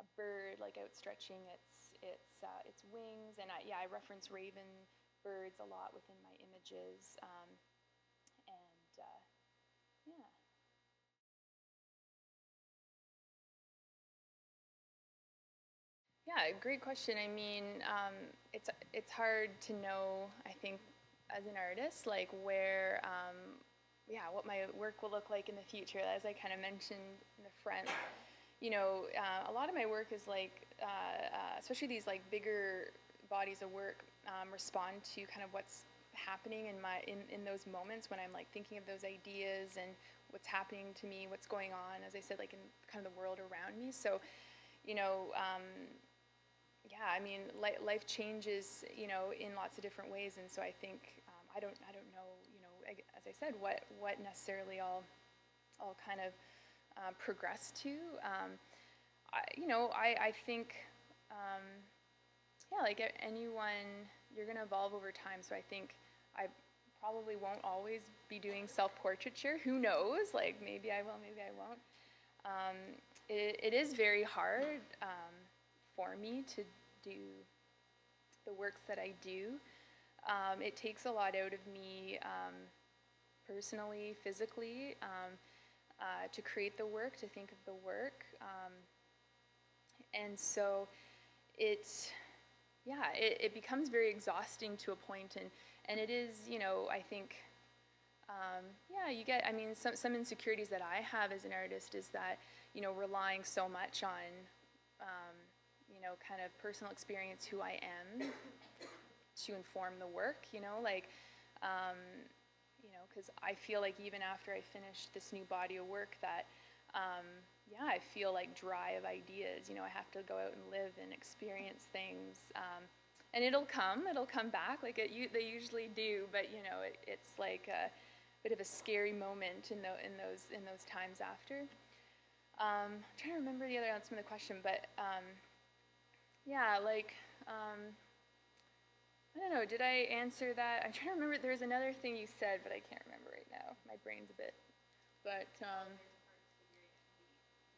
a bird, like outstretching its wings, and I reference raven birds a lot within my images, and yeah. Yeah, great question. I mean, it's hard to know, I think, as an artist, like where, yeah, what my work will look like in the future. As I kind of mentioned in the front, you know, a lot of my work is like, especially these like bigger bodies of work, respond to kind of what's happening in those moments when I'm like thinking of those ideas and what's happening to me, what's going on, as I said, like in kind of the world around me. So, you know, yeah, I mean, life changes, you know, in lots of different ways, and so I think I don't know, you know, as I said, what necessarily I'll kind of progress to. You know, I think, yeah, like anyone, you're going to evolve over time. So I think I probably won't always be doing self-portraiture. Who knows? Like maybe I will, maybe I won't. It is very hard for me to do the works that I do. It takes a lot out of me personally, physically, to create the work, to think of the work. And so it becomes very exhausting to a point, and it is, you know, I think, yeah, you get, I mean, some insecurities that I have as an artist is that, you know, relying so much on, you know, kind of personal experience, who I am, to inform the work, you know, like, you know, because I feel like even after I finished this new body of work that, yeah, I feel like dry of ideas, you know, I have to go out and live and experience things, and it'll come back, like they usually do, but, you know, it's like a bit of a scary moment in those times after. I'm trying to remember the other answer to the question, but, yeah, like, I don't know, did I answer that? I'm trying to remember, there was another thing you said, but I can't remember right now. My brain's a bit, but,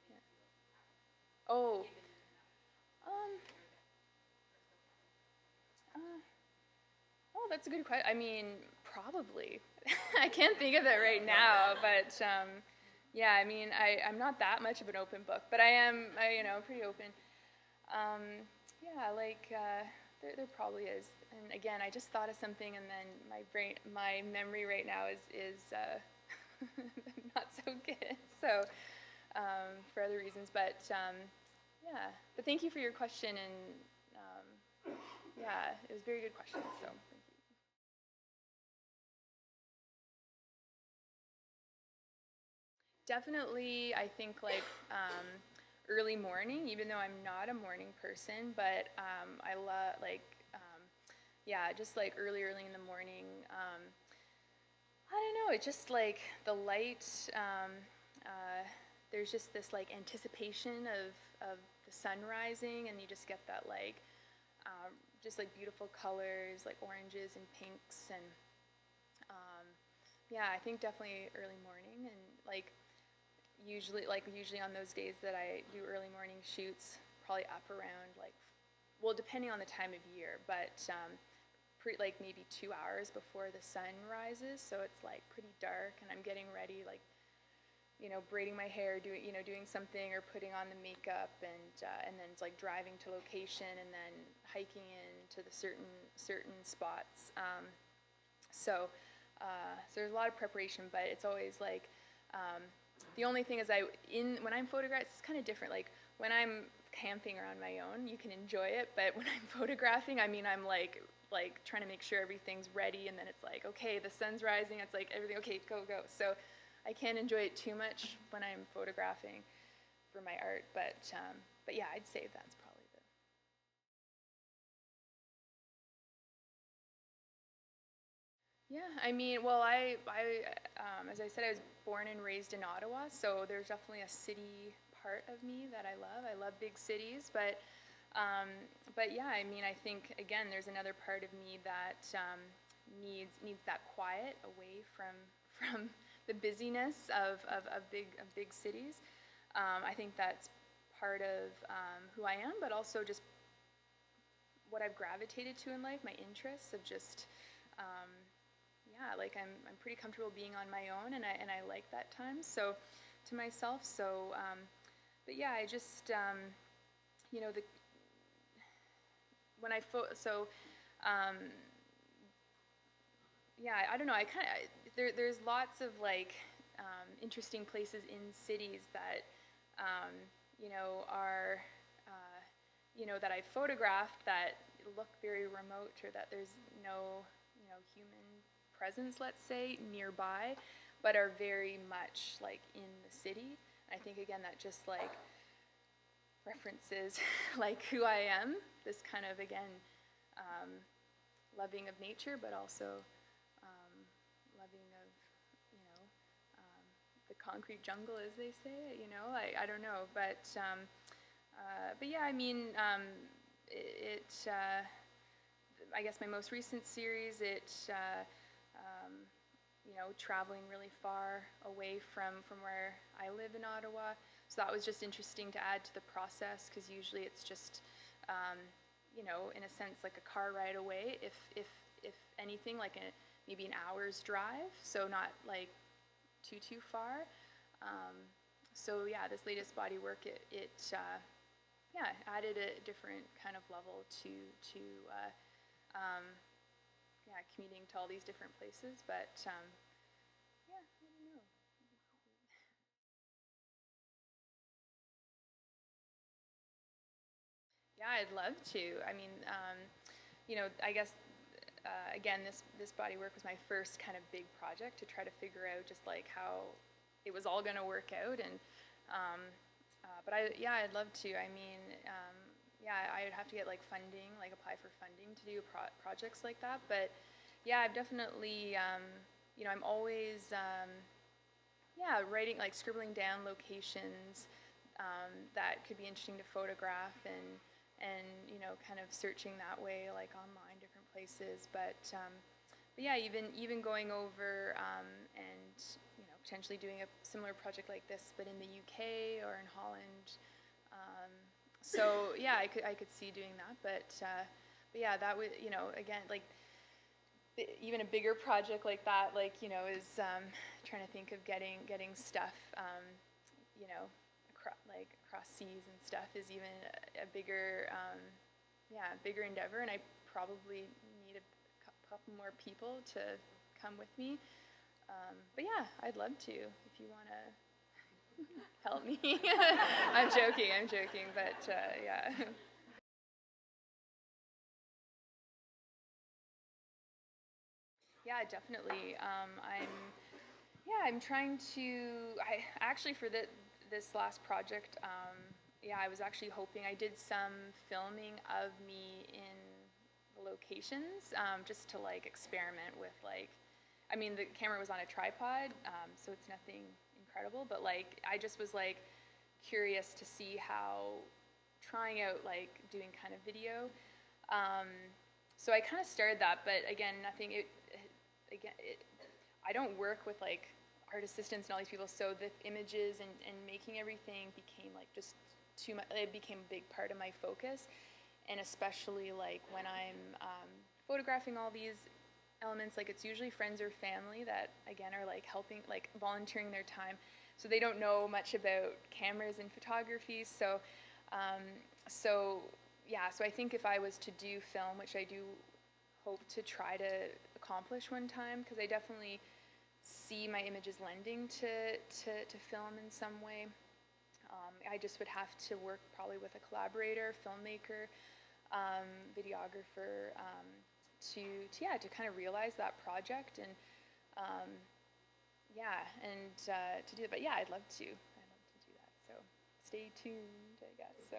yeah. Oh, oh, that's a good question. I mean, probably. I can't think of it right now, but, yeah, I mean, I'm not that much of an open book, but I am, you know, pretty open. Yeah, like, there probably is. And again, I just thought of something, and then my memory right now is not so good. So, for other reasons, but yeah. But thank you for your question, and yeah, it was a very good question. So thank you. Definitely, I think like early morning, even though I'm not a morning person, but I love like yeah, just like early in the morning. I don't know, it's just like the light, there's just this like anticipation of the sun rising, and you just get that like, just like beautiful colors, like oranges and pinks, and yeah, I think definitely early morning, and like usually on those days that I do early morning shoots, probably up around like, well, depending on the time of year, but like maybe 2 hours before the sun rises, so it's like pretty dark, and I'm getting ready, like, you know, braiding my hair, doing something, or putting on the makeup, and then it's like driving to location, and then hiking into the certain spots. So there's a lot of preparation, but it's always like, the only thing is when I'm photographing, it's kind of different. Like when I'm camping or on my own, you can enjoy it, but when I'm photographing, I mean, I'm like trying to make sure everything's ready, and then it's like, okay, the sun's rising, it's like everything, okay, go. So I can't enjoy it too much when I'm photographing for my art, but yeah, I'd say that's probably the. Yeah, I mean, well, as I said, I was born and raised in Ottawa, so there's definitely a city part of me that I love. I love big cities, but yeah, I mean, I think again, there's another part of me that needs that quiet away from the busyness of big cities. I think that's part of who I am, but also just what I've gravitated to in life, my interests of just. Yeah, like I'm pretty comfortable being on my own, and I like that time. So, to myself. So, but yeah, I just you know, when I yeah, I don't know. I kind of there's lots of like interesting places in cities that you know are you know that I photographed that look very remote, or that there's no human presence, let's say, nearby, but are very much like in the city. And I think again that just like references like who I am, this kind of again loving of nature, but also loving of the concrete jungle, as they say. I don't know, but yeah, I mean, I guess my most recent series, traveling really far away from where I live in Ottawa. So that was just interesting to add to the process, because usually it's just, in a sense, like a car ride away, if anything, like maybe an hour's drive, so not like too far. So yeah, this latest body work, it added a different kind of level to commuting to all these different places, but yeah, I don't know. Yeah, I'd love to. I mean, I guess again, this body work was my first kind of big project to try to figure out just like how it was all going to work out, and but I'd love to. I mean, I'd have to get like funding, like apply for funding to do projects like that. But yeah, I've definitely, I'm always, writing, like scribbling down locations that could be interesting to photograph, and kind of searching that way, like online, different places. But yeah, even going over and potentially doing a similar project like this, but in the UK or in Holland. So yeah, I could see doing that. But yeah, that would again, like even a bigger project like that, like is trying to think of getting stuff across seas and stuff is even a bigger bigger endeavor, and I probably need a couple more people to come with me. But yeah, I'd love to if you want to help me. I'm joking, but yeah. Yeah, definitely. I'm trying to. I actually for this last project. I was actually hoping, I did some filming of me in the locations, just to like experiment with like. I mean, the camera was on a tripod, so it's nothing incredible, but like I just was like curious to see how trying out like doing kind of video. So I kind of started that, but again, I don't work with like art assistants and all these people, so the images and making everything became like just too much. It became a big part of my focus, and especially like when I'm photographing all these elements, like it's usually friends or family that again are like helping, like volunteering their time, so they don't know much about cameras and photography. So so I think if I was to do film, which I do hope to try to accomplish one time, because I definitely see my images lending to film in some way. I just would have to work probably with a collaborator, filmmaker, videographer, to kind of realize that project, and to do it. But yeah, I'd love to do that. So stay tuned, I guess. So